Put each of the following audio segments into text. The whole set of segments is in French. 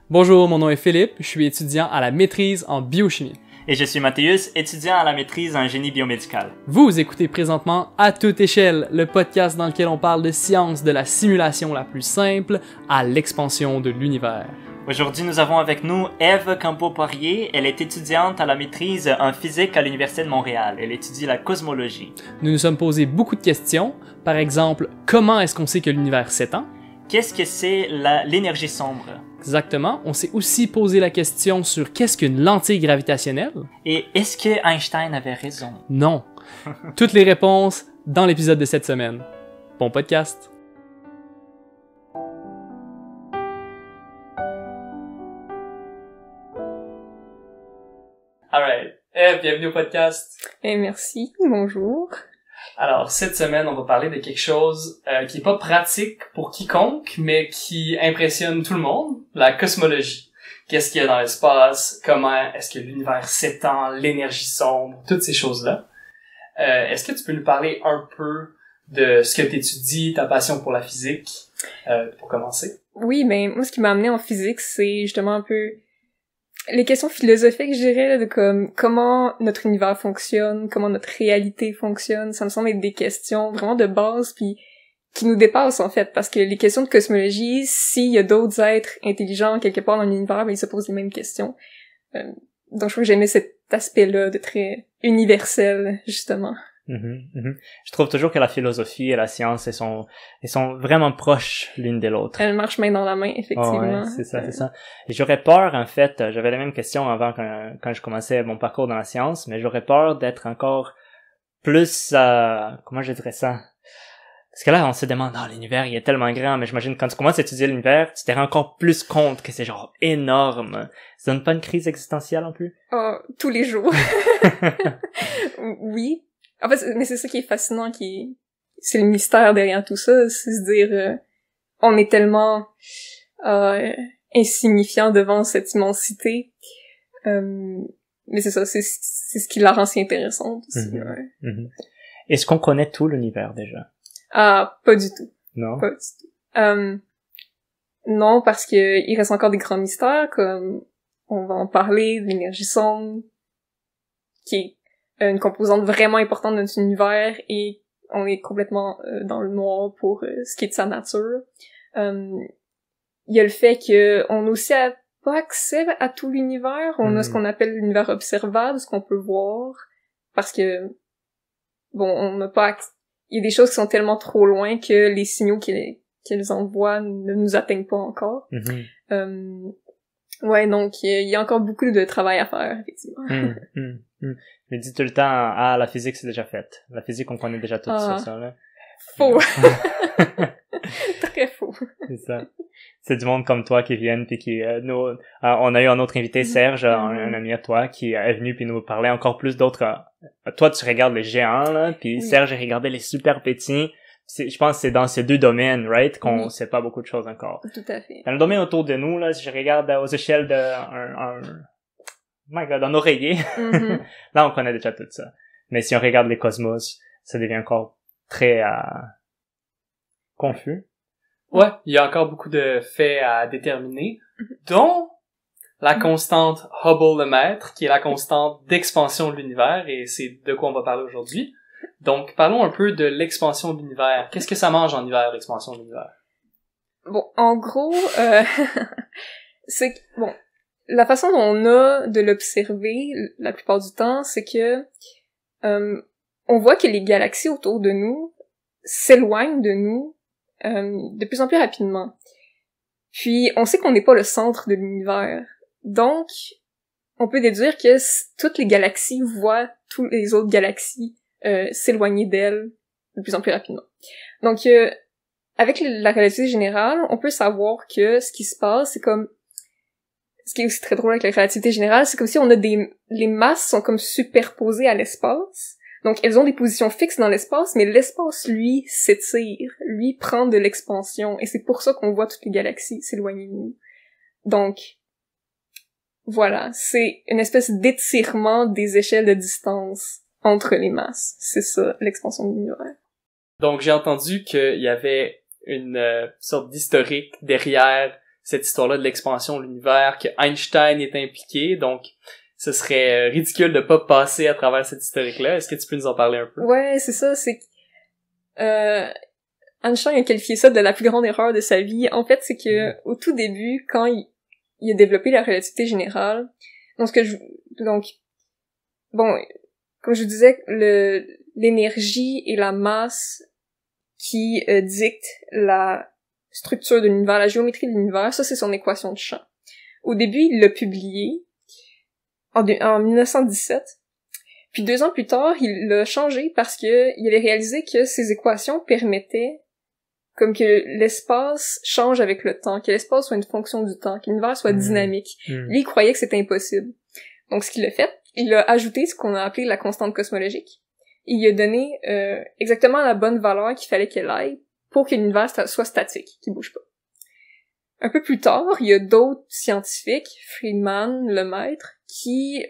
Bonjour, mon nom est Philippe, je suis étudiant à la maîtrise en biochimie. Et je suis Mathéus, étudiant à la maîtrise en génie biomédical. Vous écoutez présentement À toute échelle, le podcast dans lequel on parle de science de la simulation la plus simple à l'expansion de l'univers. Aujourd'hui, nous avons avec nous Ève Campo-Poirier. Elle est étudiante à la maîtrise en physique à l'Université de Montréal. Elle étudie la cosmologie. Nous nous sommes posé beaucoup de questions, par exemple, comment est-ce qu'on sait que l'univers s'étend? Qu'est-ce que c'est l'énergie sombre? Exactement. On s'est aussi posé la question sur qu'est-ce qu'une lentille gravitationnelle? Et est-ce que Einstein avait raison? Non. Toutes les réponses dans l'épisode de cette semaine. Bon podcast! Alright. Ève, bienvenue au podcast. Merci, bonjour. Alors, cette semaine, on va parler de quelque chose qui est pas pratique pour quiconque, mais qui impressionne tout le monde, la cosmologie. Qu'est-ce qu'il y a dans l'espace? Comment est-ce que l'univers s'étend? L'énergie sombre? Toutes ces choses-là. Est-ce que tu peux nous parler un peu de ce que tu étudies, ta passion pour la physique, pour commencer? Oui, ben moi, ce qui m'a amené en physique, c'est justement un peu les questions philosophiques, je dirais, là, de comme comment notre univers fonctionne, comment notre réalité fonctionne. Ça me semble être des questions vraiment de base, puis qui nous dépassent en fait, parce que les questions de cosmologie, s'il y a d'autres êtres intelligents quelque part dans l'univers, ben ils se posent les mêmes questions. Donc je trouve que j'aimais cet aspect-là de très universel, justement. Je trouve toujours que la philosophie et la science, elles sont vraiment proches l'une de l'autre. Elles marchent main dans la main, effectivement. Oh, ouais, c'est ça. Et j'aurais peur, en fait, j'avais la même question avant quand je commençais mon parcours dans la science, mais j'aurais peur d'être encore plus, comment je dirais ça? Parce que là, on se demande, l'univers, il est tellement grand, mais j'imagine quand tu commences à étudier l'univers, tu te rends encore plus compte que c'est genre énorme. Ça donne pas une crise existentielle en plus? Oh, tous les jours. Oui. En fait, mais c'est ça qui est fascinant, c'est le mystère derrière tout ça, c'est se dire, on est tellement insignifiant devant cette immensité, mais c'est ça, c'est ce qui la rend si intéressante aussi. Ouais. Est-ce qu'on connaît tout l'univers déjà? Ah, pas du tout. Non? Pas du tout. Non, parce que il reste encore des grands mystères, comme on va en parler, de l'énergie sombre, qui est une composante vraiment importante de notre univers, et on est complètement dans le noir pour ce qui est de sa nature. Il y a le fait que on a aussi pas accès à tout l'univers. On a ce qu'on appelle l'univers observable, ce qu'on peut voir, parce que bon, on n'a pas il y a des choses qui sont tellement trop loin que les signaux qu'elles envoient ne nous atteignent pas encore. Ouais, donc il y a encore beaucoup de travail à faire, effectivement. Je me dis tout le temps, la physique c'est déjà fait. La physique on connaît déjà tout ça là. Faux. Très faux. C'est ça. C'est du monde comme toi qui viennent puis qui on a eu un autre invité, Serge, un ami à toi qui est venu puis nous parlait encore plus d'autres. Toi tu regardes les géants là, puis Serge regardait les super petits. Je pense que c'est dans ces deux domaines, right, qu'on sait pas beaucoup de choses encore. Tout à fait. Dans le domaine autour de nous là, si je regarde aux échelles de d'un oreiller, là on connaît déjà tout ça. Mais si on regarde les cosmos, ça devient encore très confus. Ouais, il y a encore beaucoup de faits à déterminer, dont la constante Hubble-Lemaître, qui est la constante d'expansion de l'univers, et c'est de quoi on va parler aujourd'hui. Donc, parlons un peu de l'expansion de l'univers. Qu'est-ce que ça mange en hiver, l'expansion de l'univers? Bon, en gros, c'est que, bon, la façon dont on a de l'observer la plupart du temps, c'est que on voit que les galaxies autour de nous s'éloignent de nous de plus en plus rapidement. Puis, on sait qu'on n'est pas le centre de l'univers. Donc, on peut déduire que toutes les galaxies voient toutes les autres galaxies s'éloigner d'elles de plus en plus rapidement. Donc, avec la relativité générale, on peut savoir que ce qui se passe, c'est comme... Ce qui est aussi très drôle avec la relativité générale, c'est comme si on a les masses sont comme superposées à l'espace. Donc, elles ont des positions fixes dans l'espace, mais l'espace, lui, s'étire. Lui, prend de l'expansion. Et c'est pour ça qu'on voit toutes les galaxies s'éloigner de nous. Donc, voilà. C'est une espèce d'étirement des échelles de distance entre les masses. C'est ça, l'expansion de l'univers. Donc, j'ai entendu qu'il y avait une sorte d'historique derrière cette histoire-là de l'expansion de l'univers, que Einstein est impliqué, donc ce serait ridicule de pas passer à travers cette historique-là. Est-ce que tu peux nous en parler un peu? Ouais, c'est ça, c'est Einstein a qualifié ça de la plus grande erreur de sa vie. En fait, c'est que au tout début, quand il a développé la relativité générale, bon, comme je vous disais, l'énergie et la masse qui dictent la structure de l'univers, la géométrie de l'univers, ça c'est son équation de champ. Au début, il l'a publié en 1917. Puis 2 ans plus tard, il l'a changé parce que il avait réalisé que ces équations permettaient comme que l'espace change avec le temps, que l'espace soit une fonction du temps, que l'univers soit dynamique. Lui, il croyait que c'était impossible. Donc, ce qu'il a fait, il a ajouté ce qu'on a appelé la constante cosmologique. Il a donné exactement la bonne valeur qu'il fallait qu'elle aille pour que l'univers soit statique, qu'il bouge pas. Un peu plus tard, il y a d'autres scientifiques, Friedman, Lemaître, qui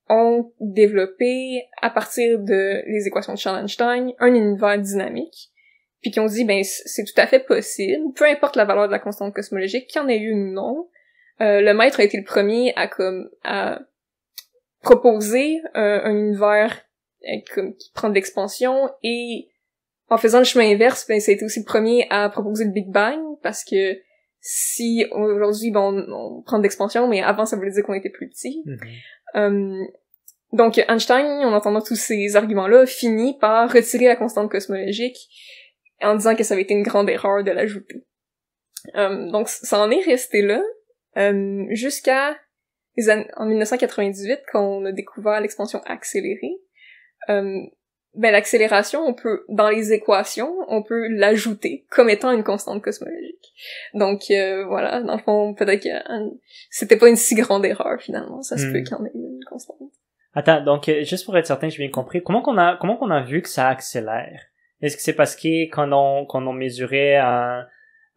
ont développé, à partir de les équations de Einstein, un univers dynamique, puis qui ont dit, ben, c'est tout à fait possible, peu importe la valeur de la constante cosmologique, qu'il y en ait eu ou non. Lemaître a été le premier à proposer un univers qui prend de l'expansion, et en faisant le chemin inverse, ben, ça a été aussi le premier à proposer le Big Bang, parce que si aujourd'hui, bon, on prend de l'expansion, mais avant ça voulait dire qu'on était plus petit. Donc Einstein, en entendant tous ces arguments-là, finit par retirer la constante cosmologique en disant que ça avait été une grande erreur de l'ajouter. Donc ça en est resté là jusqu'à en 1998, quand on a découvert l'expansion accélérée. Ben l'accélération, dans les équations, on peut l'ajouter comme étant une constante cosmologique. Donc voilà, dans le fond, peut-être que c'était pas une si grande erreur finalement, ça se peut qu'il y en ait une constante. Attends, donc juste pour être certain que j'ai bien compris, comment qu'on a vu que ça accélère? Est-ce que c'est parce que quand on mesurait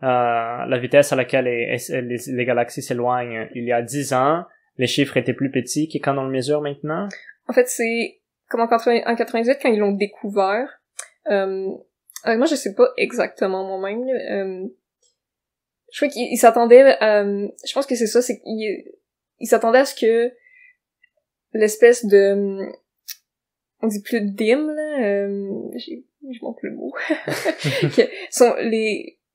la vitesse à laquelle les galaxies s'éloignent il y a 10 ans, les chiffres étaient plus petits que quand on le mesure maintenant? En fait, c'est comme en 98, quand ils l'ont découvert, moi je sais pas exactement moi-même, je crois qu'ils s'attendaient, je pense que c'est ça, c'est qu'ils s'attendaient à ce que l'espèce de, on dit plus dim, là, je manque le mot,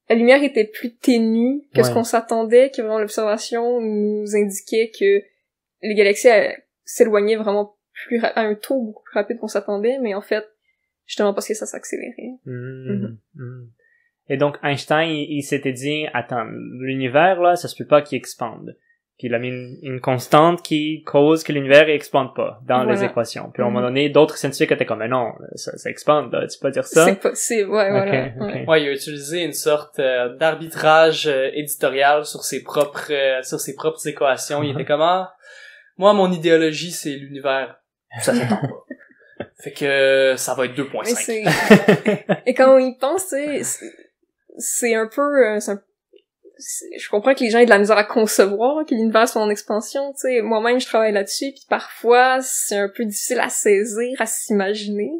la lumière était plus ténue que ce qu'on s'attendait, que vraiment l'observation nous indiquait que les galaxies s'éloignaient vraiment à un taux beaucoup plus rapide qu'on s'attendait, mais en fait, justement parce que ça s'accélérait. Et donc, Einstein, il s'était dit, attends, l'univers, là, ça se peut pas qu'il expande. Puis il a mis une constante qui cause que l'univers expande pas dans les équations. Puis à un moment donné, d'autres scientifiques étaient comme, mais non, ça expande, là, tu peux pas dire ça. C'est possible, voilà. Ouais, il a utilisé une sorte d'arbitrage éditorial sur ses propres équations. Il était comme, moi, mon idéologie, c'est l'univers. Ça s'étend pas. Fait que ça va être 2.5. Et quand on y pense, c'est un peu... je comprends que les gens aient de la misère à concevoir que l'univers soit en expansion, tu sais. Moi-même, je travaille là-dessus, puis parfois, c'est un peu difficile à saisir, à s'imaginer.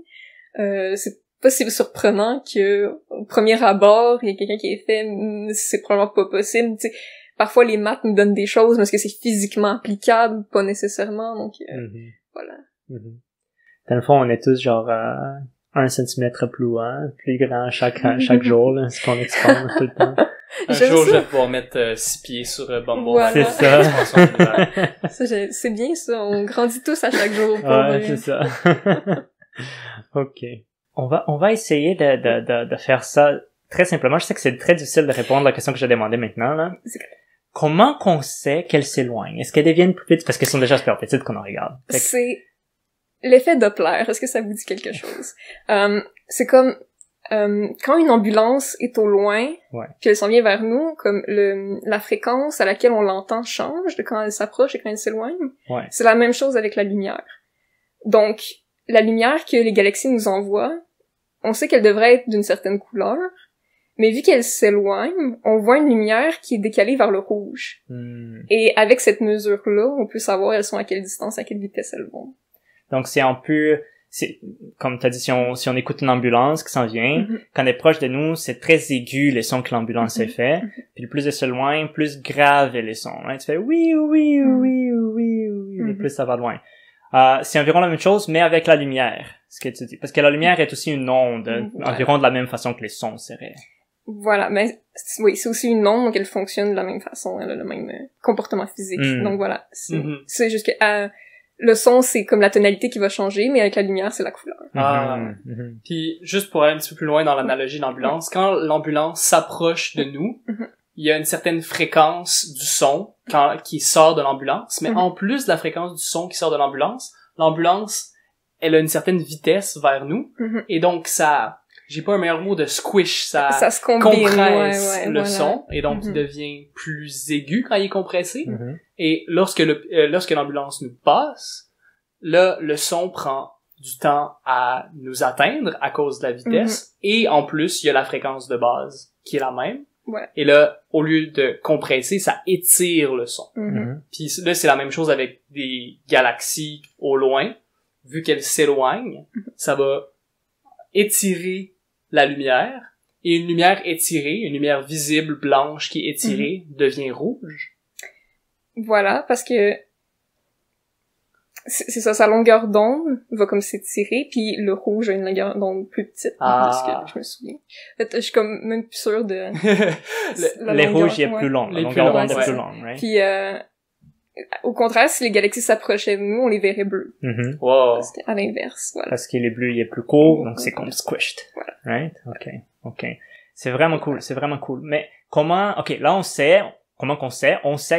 C'est pas si surprenant que, au premier abord, il y a quelqu'un qui est fait, c'est probablement pas possible, tu sais. Parfois, les maths nous donnent des choses, mais est-ce que c'est physiquement applicable? Pas nécessairement, donc voilà. Dans le fond, on est tous genre 1 centimètre plus loin, plus grand chaque jour, là, ce qu'on expande tout le temps. Un jour, je vais pouvoir mettre 6 pieds sur Bumble. Voilà. C'est ça. C'est bien ça, on grandit tous à chaque jour. C'est ça. Ok. On va essayer de faire ça très simplement. Je sais que c'est très difficile de répondre à la question que j'ai demandée maintenant, là. Comment qu'on sait qu'elles s'éloignent? Est-ce qu'elles deviennent plus petites parce qu'elles sont déjà super petites qu'on en regarde? C'est l'effet Doppler. Est-ce que ça vous dit quelque chose? C'est comme quand une ambulance est au loin, puis elle s'en vient vers nous, comme la fréquence à laquelle on l'entend change de quand elle s'approche et quand elle s'éloigne. C'est la même chose avec la lumière. Donc, la lumière que les galaxies nous envoient, on sait qu'elle devrait être d'une certaine couleur, mais vu qu'elle s'éloigne, on voit une lumière qui est décalée vers le rouge. Et avec cette mesure-là, on peut savoir elles sont à quelle distance, à quelle vitesse elles vont. Donc c'est, comme t'as dit, si on écoute une ambulance qui s'en vient, quand elle est proche de nous, c'est très aigu les sons que l'ambulance a fait. Puis plus elle se loin, plus grave est les sons. Hein? Tu fais oui, oui, oui, oui, oui, et plus ça va loin. C'est environ la même chose, mais avec la lumière, ce que tu dis. Parce que la lumière est aussi une onde, environ de la même façon que les sons seraient. Voilà, mais oui, c'est aussi une onde, donc elle fonctionne de la même façon, elle a le même comportement physique. Donc voilà, c'est juste que le son, c'est comme la tonalité qui va changer, mais avec la lumière, c'est la couleur. Puis juste pour aller un petit peu plus loin dans l'analogie de l'ambulance, quand l'ambulance s'approche de nous, il y a une certaine fréquence du son qui sort de l'ambulance, mais en plus de la fréquence du son qui sort de l'ambulance, elle a une certaine vitesse vers nous, et donc ça, j'ai pas un meilleur mot de squish, ça se combine, compresse le son, et donc il devient plus aigu quand il est compressé, et lorsque l'ambulance nous passe, là, le son prend du temps à nous atteindre à cause de la vitesse, et en plus, il y a la fréquence de base qui est la même. Et là, au lieu de compresser, ça étire le son. Puis là, c'est la même chose avec des galaxies au loin. Vu qu'elles s'éloignent, ça va étirer la lumière. Et une lumière étirée, une lumière visible blanche qui est étirée, devient rouge. Voilà, parce que c'est ça, sa longueur d'onde va comme s'étirer, puis le rouge a une longueur d'onde plus petite, parce que je me souviens. En fait, je suis comme même plus sûre de... les rouges, il est plus long, la longueur d'onde est plus longue, right? Puis, au contraire, si les galaxies s'approchaient de nous, on les verrait bleus. Wow. Parce qu'à l'inverse, voilà. Parce qu'il est bleu, il est plus court, donc c'est comme squished. Voilà. Right? Ok. C'est vraiment cool, c'est vraiment cool. Mais là on sait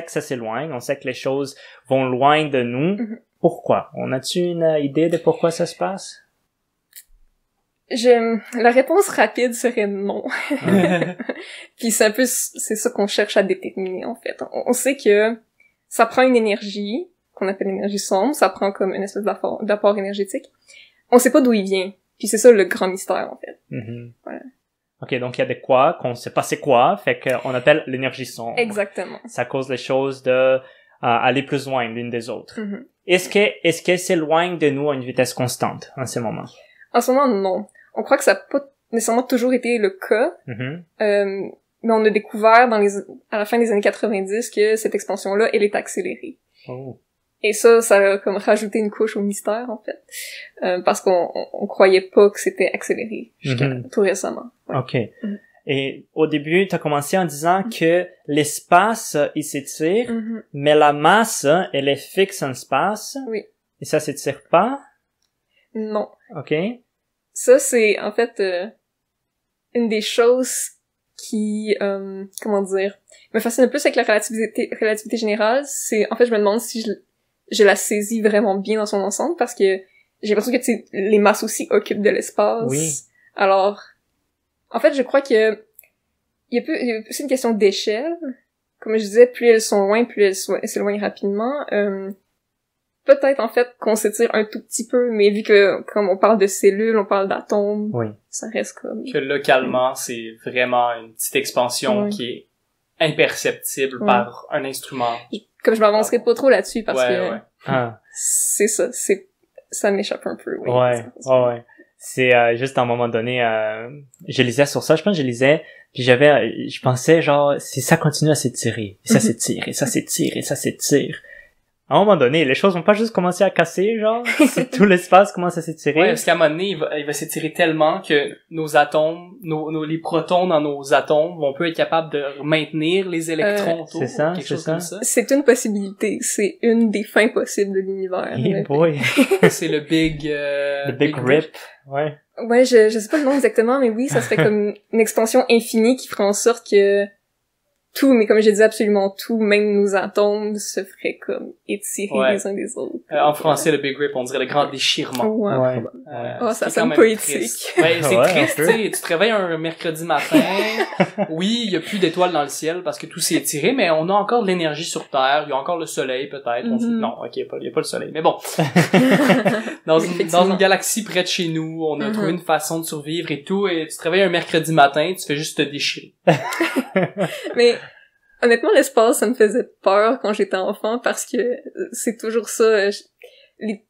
que ça s'éloigne, on sait que les choses vont loin de nous. Pourquoi? On a-tu une idée de pourquoi ça se passe? La réponse rapide serait non. Puis c'est ça qu'on cherche à déterminer, en fait. On sait que ça prend une énergie, qu'on appelle l'énergie sombre, ça prend comme une espèce d'apport énergétique. On sait pas d'où il vient. Puis c'est ça le grand mystère, en fait. Voilà. Ok, donc il y a de quoi qu'on sait pas c'est quoi, fait qu'on appelle l'énergie sombre. Exactement. Ça cause les choses de aller plus loin l'une des autres. Est-ce que s'éloigne de nous à une vitesse constante en ce moment? En ce moment, non. On croit que ça n'a pas nécessairement toujours été le cas. Mais on a découvert à la fin des années 90 que cette expansion-là, elle est accélérée. Et ça a comme rajouté une couche au mystère, en fait. Parce qu'on croyait pas que c'était accéléré jusqu'à tout récemment. Ok. Et au début, tu as commencé en disant que l'espace, il s'étire, mais la masse, elle est fixe en espace. Oui. Et ça s'étire pas? Non. Ok. Ça, c'est, en fait, une des choses qui, comment dire, me fascine le plus avec la relativité générale. C'est, en fait, je me demande si je la saisis vraiment bien dans son ensemble, parce que j'ai l'impression que, tu sais, les masses aussi occupent de l'espace. Oui. Alors, en fait, je crois que il y a plus une question d'échelle. Comme je disais, plus elles sont loin, plus elles s'éloignent rapidement. Peut-être, en fait, qu'on s'étire un tout petit peu, mais vu que, comme on parle de cellules, on parle d'atomes, ça reste comme... Que localement, c'est vraiment une petite expansion qui est imperceptible par un instrument. Comme je m'avancerai pas trop là-dessus, parce que... c'est ça, ça m'échappe un peu. Ouais. C'est juste à un moment donné, je lisais sur ça, je pense que je lisais, puis je pensais genre, si ça continue à s'étirer, et ça s'étire, et ça s'étire, et ça s'étire. À un moment donné, les choses vont pas juste commencer à casser, genre, si tout l'espace commence à s'étirer. Ouais, parce qu'à un moment donné, il va s'étirer tellement que nos atomes, les protons dans nos atomes vont plus être capables de maintenir les électrons autour. C'est ça, quelque chose comme ça. C'est une possibilité. C'est une des fins possibles de l'univers. Hey boy. C'est le big rip. Ouais. Ouais, je sais pas le nom exactement, mais oui, ça serait comme une expansion infinie qui ferait en sorte que tout, mais comme j'ai dit, absolument tout, même nos atomes, se feraient comme étirer les uns des autres. En français, le Big Rip, on dirait le grand déchirement. Ouais. Ça sonne poétique. Ouais, c'est triste, tu sais. Tu te réveilles un mercredi matin. Oui, il y a plus d'étoiles dans le ciel parce que tout s'est étiré, mais on a encore de l'énergie sur Terre. Il y a encore le soleil, peut-être. Non, ok, il y a pas le soleil. Mais bon. dans une galaxie près de chez nous, on a trouvé une façon de survivre et tout, et tu te réveilles un mercredi matin, tu fais juste te déchirer. Mais, honnêtement, l'espace, ça me faisait peur quand j'étais enfant parce que c'est toujours ça.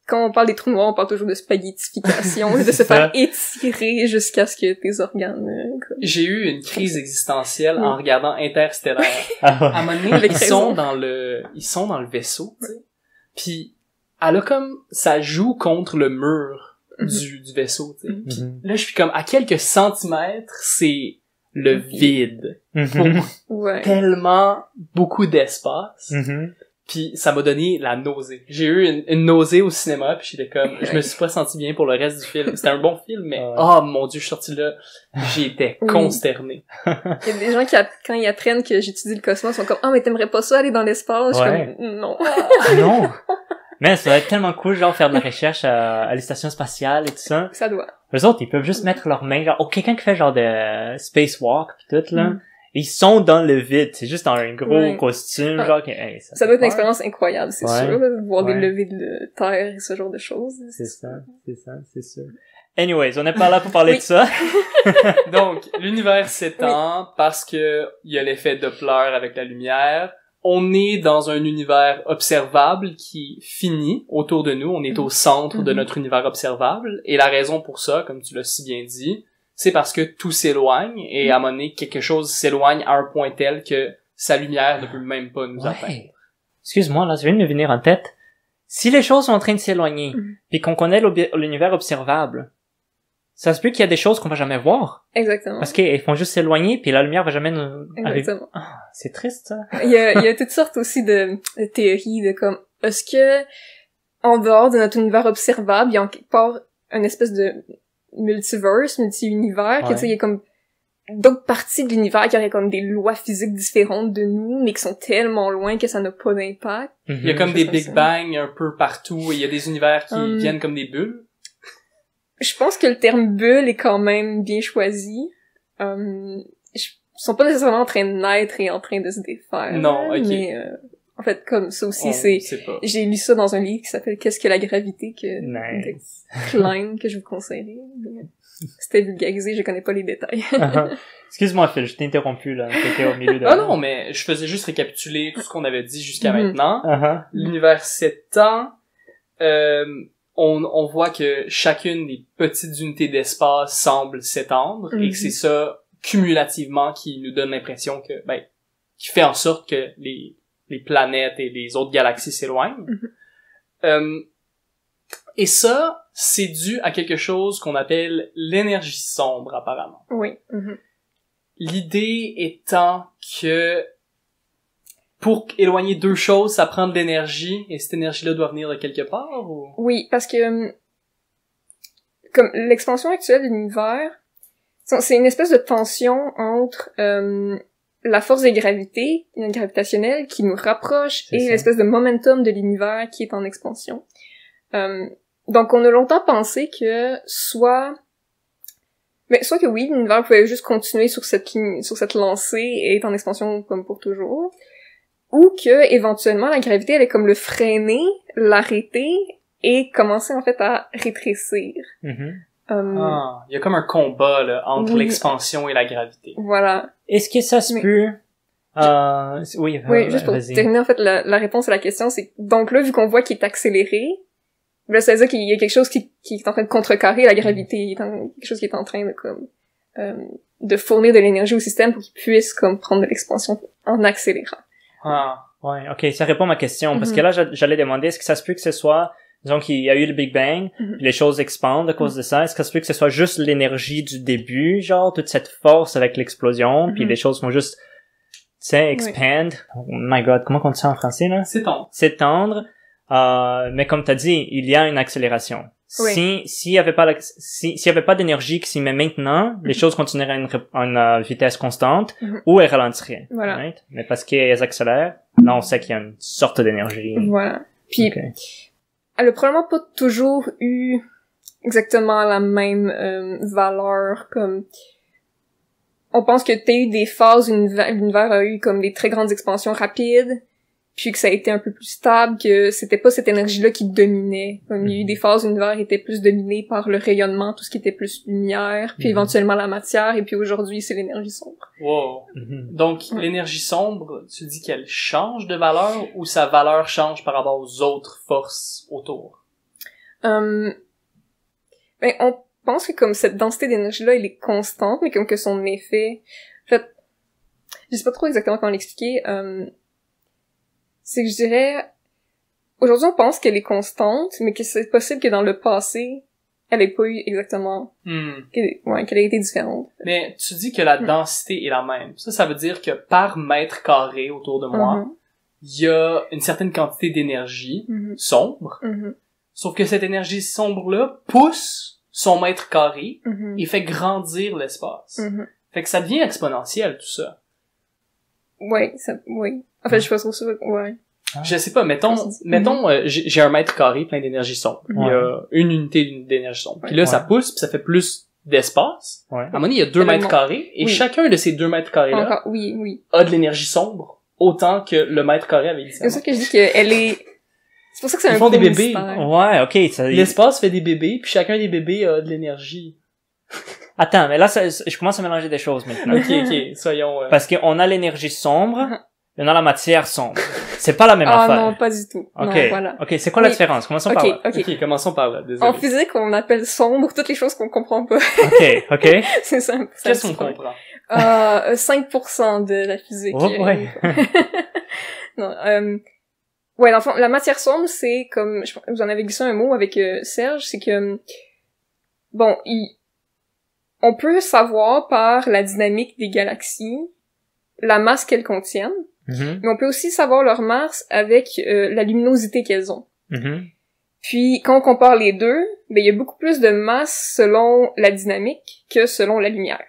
quand on parle des trous noirs, on parle toujours de spaghettification, de se faire étirer jusqu'à ce que tes organes... J'ai eu une crise existentielle en regardant Interstellaire. Ah ouais. À un moment donné, ils sont dans le vaisseau, tu sais. Puis elle a comme, ça joue contre le mur du vaisseau, tu sais. Puis là, je suis comme, à quelques centimètres, c'est le vide. Pour tellement beaucoup d'espace. Puis ça m'a donné la nausée. J'ai eu une nausée au cinéma, puis j'étais comme, je me suis pas senti bien pour le reste du film. C'était un bon film, mais oh mon Dieu, je suis sorti là, j'étais consterné. Il y a des gens qui, quand ils apprennent que j'étudie le cosmos, sont comme « Ah, mais t'aimerais pas ça aller dans l'espace? » Je suis comme « Non. » Non. Mais ça va être tellement cool, genre, faire de la recherche à les stations spatiales et tout ça. Ça doit. Eux autres, ils peuvent juste mettre leurs mains, genre, quelqu'un qui fait genre de spacewalk pis tout, là. Ils sont dans le vide, c'est juste dans un gros costume, genre, ça doit être une expérience incroyable, c'est sûr, de voir des levées de terre et ce genre de choses. C'est sûr. Anyways, on n'est pas là pour parler de ça. Donc, l'univers s'étend parce que il y a l'effet Doppler avec la lumière. On est dans un univers observable qui finit autour de nous. On est au centre de notre univers observable. Et la raison pour ça, comme tu l'as si bien dit, c'est parce que tout s'éloigne et à un moment donné, quelque chose s'éloigne à un point tel que sa lumière ne peut même pas nous atteindre. Excuse-moi, là, ça vient de me venir en tête. Si les choses sont en train de s'éloigner, puis qu'on connaît l'univers observable, ça se peut qu'il y a des choses qu'on va jamais voir. Exactement. Parce qu'elles font juste s'éloigner, puis la lumière va jamais nous arriver. Exactement. Ah, c'est triste, ça. Il y a toutes sortes aussi de théories de comme, est-ce que, en dehors de notre univers observable, il y a en quelque part une espèce de multiverse, multi-univers, que tu sais, il y a comme d'autres parties de l'univers qui auraient comme des lois physiques différentes de nous, mais qui sont tellement loin que ça n'a pas d'impact. Il y a comme des Big Bang un peu partout, et il y a des univers qui viennent comme des bulles. Je pense que le terme bulle est quand même bien choisi. Ils sont pas nécessairement en train de naître et en train de se défaire. Non, ok. Mais en fait, comme ça aussi, j'ai lu ça dans un livre qui s'appelle Qu'est-ce que la gravité de Klein, que je vous conseillerais. C'était vulgarisé, je connais pas les détails. Excuse-moi, Phil, je t'ai interrompu, là. T'étais au milieu de... Ah non, mais je faisais juste récapituler tout ce qu'on avait dit jusqu'à maintenant. L'univers s'étend. On voit que chacune des petites unités d'espace semble s'étendre et que c'est ça, cumulativement, qui nous donne l'impression que, qui fait en sorte que les planètes et les autres galaxies s'éloignent. Et ça, c'est dû à quelque chose qu'on appelle l'énergie sombre, apparemment. Oui. L'idée étant que pour éloigner deux choses, ça prend de l'énergie, et cette énergie-là doit venir de quelque part, ou? Oui, parce que, comme l'expansion actuelle de l'univers, c'est une espèce de tension entre la force de gravité, gravitationnelle, qui nous rapproche, et l'espèce de momentum de l'univers qui est en expansion. Donc on a longtemps pensé que soit que oui, l'univers pouvait juste continuer sur cette lancée et être en expansion comme pour toujours, ou que éventuellement la gravité allait comme le freiner, l'arrêter et commencer en fait à rétrécir. Il y a comme un combat là entre l'expansion et la gravité. Voilà. Est-ce que ça se peut oui, juste pour terminer en fait la réponse à la question, c'est donc là vu qu'on voit qu'il est accéléré, là ça veut dire qu'il y a quelque chose qui est en train de contrecarrer la gravité, quelque chose qui est en train de comme de fournir de l'énergie au système pour qu'il puisse comme prendre de l'expansion en accélérant. Ouais, ok, ça répond à ma question, parce que là, j'allais demander, est-ce que ça se peut que ce soit, disons qu'il y a eu le Big Bang, puis les choses expandent à cause de ça, est-ce que ça se peut que ce soit juste l'énergie du début, genre, toute cette force avec l'explosion, puis les choses vont juste, tu sais, expand, oh my god, comment on dit ça en français, là? S'étendre, mais comme t'as dit, il y a une accélération. S'il y avait pas d'énergie qui s'y met maintenant, les choses continueraient à une vitesse constante, ou elles ralentiraient. Voilà. Right? Mais parce qu'elles accélèrent, là, on sait qu'il y a une sorte d'énergie. Voilà. Puis, elle a probablement pas toujours eu exactement la même valeur, comme... On pense que t'as eu des phases où l'univers a eu comme des très grandes expansions rapides, puis que ça a été un peu plus stable, que c'était pas cette énergie-là qui dominait. Comme il y a eu des phases où l'univers était plus dominé par le rayonnement, tout ce qui était plus lumière, puis éventuellement la matière, et puis aujourd'hui, c'est l'énergie sombre. Wow. Donc, l'énergie sombre, tu dis qu'elle change de valeur, ou sa valeur change par rapport aux autres forces autour? Ben, on pense que comme cette densité d'énergie-là, elle est constante, mais comme que son effet... En fait, je sais pas trop exactement comment l'expliquer. C'est que je dirais... Aujourd'hui, on pense qu'elle est constante, mais que c'est possible que dans le passé, elle ait pas eu exactement... qu'elle ait été différente. Mais tu dis que la densité est la même. Ça veut dire que par mètre carré autour de moi, il y a une certaine quantité d'énergie sombre. Sauf que cette énergie sombre-là pousse son mètre carré et fait grandir l'espace. Fait que ça devient exponentiel, tout ça. Oui. En fait, je suis pas trop sûre. Ouais. Je sais pas, mettons, j'ai un mètre carré plein d'énergie sombre. Il y a une unité d'énergie sombre. Puis là, ça pousse, puis ça fait plus d'espace. À un moment donné, il y a 2 mètres carrés, et chacun de ces 2 mètres carrés-là a de l'énergie sombre, autant que le mètre carré avait initialement. C'est pour ça que je dis qu'elle est... C'est pour ça que c'est un gros mystère. Ils font des bébés. Ouais, ok. L'espace fait des bébés, puis chacun des bébés a de l'énergie. Attends, mais là, je commence à mélanger des choses maintenant. ok, soyons... Parce qu'on a l'énergie sombre, et on a la matière sombre. C'est pas la même affaire. Ah non, pas du tout. Ok, non, voilà. Ok, c'est quoi la différence? Commençons par là. Ok, commençons par là, désolé. En physique, on appelle sombre toutes les choses qu'on comprend pas. Ok. C'est simple. Qu'est-ce qu'on comprend? 5% de la physique. Oh, ouais. Non, ouais, dans le fond, la matière sombre, c'est comme, vous en avez glissé un mot avec Serge, c'est que, bon, on peut savoir par la dynamique des galaxies la masse qu'elles contiennent, mais on peut aussi savoir leur masse avec la luminosité qu'elles ont. Puis, quand on compare les deux, ben, il y a beaucoup plus de masse selon la dynamique que selon la lumière.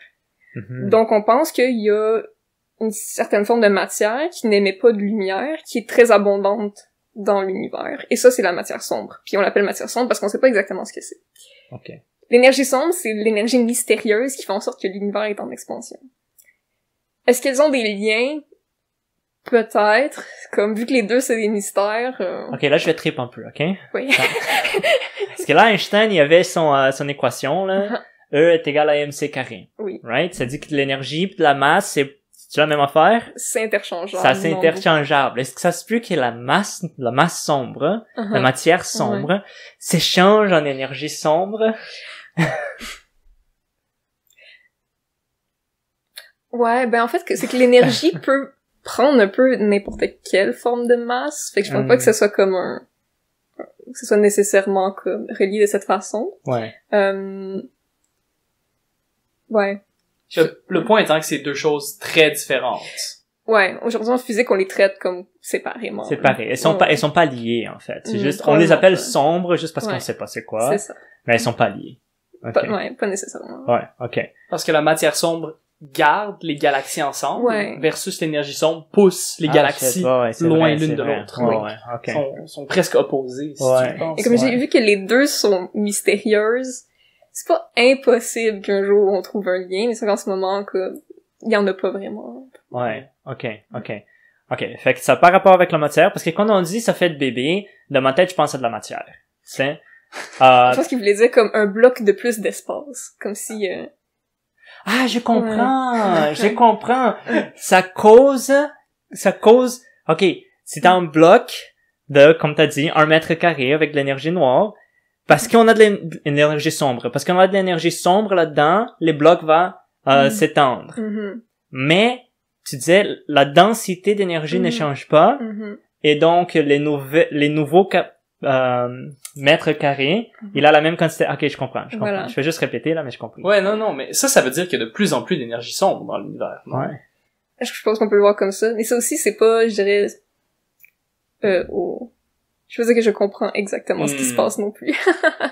Donc, on pense qu'il y a une certaine forme de matière qui n'émet pas de lumière, qui est très abondante dans l'univers. Et ça, c'est la matière sombre. Puis on l'appelle matière sombre parce qu'on sait pas exactement ce que c'est. L'énergie sombre, c'est l'énergie mystérieuse qui fait en sorte que l'univers est en expansion. Est-ce qu'elles ont des liens? Peut-être. Comme, vu que les deux, c'est des mystères... Ok, là, je vais trip un peu, ok? Oui. Parce que là, Einstein, il y avait son équation, là. E est égal à mc carré. Oui. Right? Ça dit que l'énergie pis la masse, c'est la même affaire? C'est interchangeable. Ça, c'est interchangeable. Est-ce que ça se peut que la masse sombre, la matière sombre, s'échange en énergie sombre? Ouais, ben en fait, c'est que l'énergie peut prendre un peu n'importe quelle forme de masse. Fait que je pense pas que ce soit comme que ce soit nécessairement comme relié de cette façon. Ouais. Ouais. Le point étant que c'est deux choses très différentes. Ouais, aujourd'hui en physique, on les traite comme séparément. Séparées. Elles sont pas liées, en fait. C'est juste, on les appelle sombres juste parce qu'on sait pas c'est quoi. C'est ça. Mais elles sont pas liées. Okay. Pas nécessairement. Ouais, ok. Parce que la matière sombre garde les galaxies ensemble, versus l'énergie sombre pousse les galaxies loin l'une de l'autre. Sont presque opposées, si tu penses. Et comme j'ai vu que les deux sont mystérieuses, c'est pas impossible qu'un jour on trouve un lien, mais c'est qu'en ce moment, il y en a pas vraiment. Ouais, ok. Fait que ça n'a pas rapport avec la matière, parce que quand on dit ça fait de bébé, dans ma tête, je pense à de la matière. C'est, je pense qu'il voulait dire comme un bloc de plus d'espace. Comme si, Ah, je comprends. Ça cause, ok, c'est un bloc de, comme t'as dit, 1 mètre carré avec de l'énergie noire, parce qu'on a de l'énergie sombre. Parce qu'on a de l'énergie sombre là-dedans, les blocs vont s'étendre. Mais, tu disais, la densité d'énergie ne change pas, et donc les nouveaux mètres carrés, il a la même quantité. Ok, je comprends. Voilà. Je vais juste répéter là, mais je comprends. Ouais, non, mais ça veut dire qu'il y a de plus en plus d'énergie sombre dans l'univers. Ouais. Je pense qu'on peut le voir comme ça. Mais ça aussi, c'est pas, je dirais, je veux dire que je comprends exactement ce qui se passe non plus.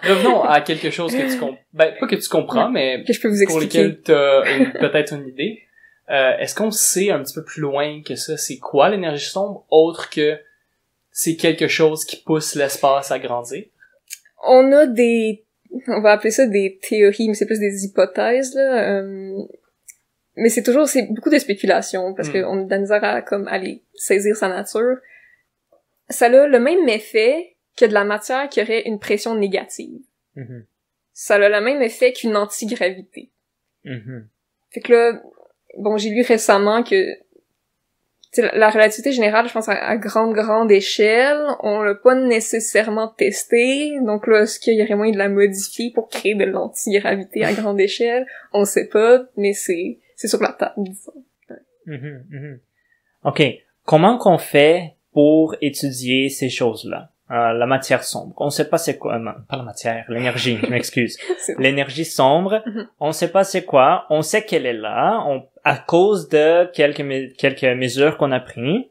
Revenons à quelque chose que tu comprends. Ben, pas que tu comprends, mais que je peux vous expliquer. Pour lequel t'as peut-être une idée. Est-ce qu'on sait un petit peu plus loin que ça, c'est quoi l'énergie sombre, autre que c'est quelque chose qui pousse l'espace à grandir? On a on va appeler ça des théories, mais c'est plus des hypothèses, là. Mais c'est beaucoup de spéculation, parce qu'on a de la misère à aller saisir sa nature. Ça a le même effet que de la matière qui aurait une pression négative. Ça a le même effet qu'une antigravité. Fait que là, bon, j'ai lu récemment que tu sais, la relativité générale, je pense, à grande échelle, on l'a pas nécessairement testé, donc là, est-ce qu'il y aurait moyen de la modifier pour créer de l'antigravité à grande échelle? On sait pas, mais c'est sur la table, disons. OK. Comment qu'on fait pour étudier ces choses-là? La matière sombre. On sait pas c'est quoi, pas la matière, l'énergie, je m'excuse. L'énergie sombre, on sait pas c'est quoi, on sait qu'elle est là, à cause de quelques mesures qu'on a prises.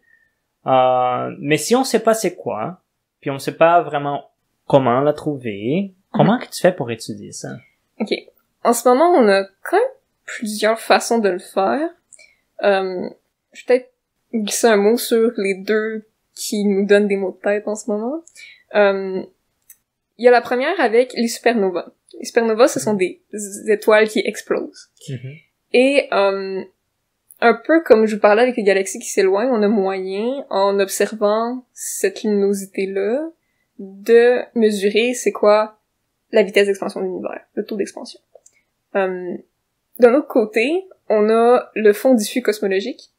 Mais si on sait pas c'est quoi, puis on sait pas vraiment comment la trouver, comment que tu fais pour étudier ça? OK. En ce moment, on a quand même plusieurs façons de le faire. Je vais peut-être glisser un mot sur les deux qui nous donnent des maux de tête en ce moment. Il y a la première avec les supernovas. Les supernovas, ce sont des étoiles qui explosent. Et un peu comme je vous parlais avec les galaxies qui s'éloignent, on a moyen, en observant cette luminosité-là, de mesurer c'est quoi la vitesse d'expansion de l'univers, le taux d'expansion. D'un autre côté, on a le fond diffus cosmologique,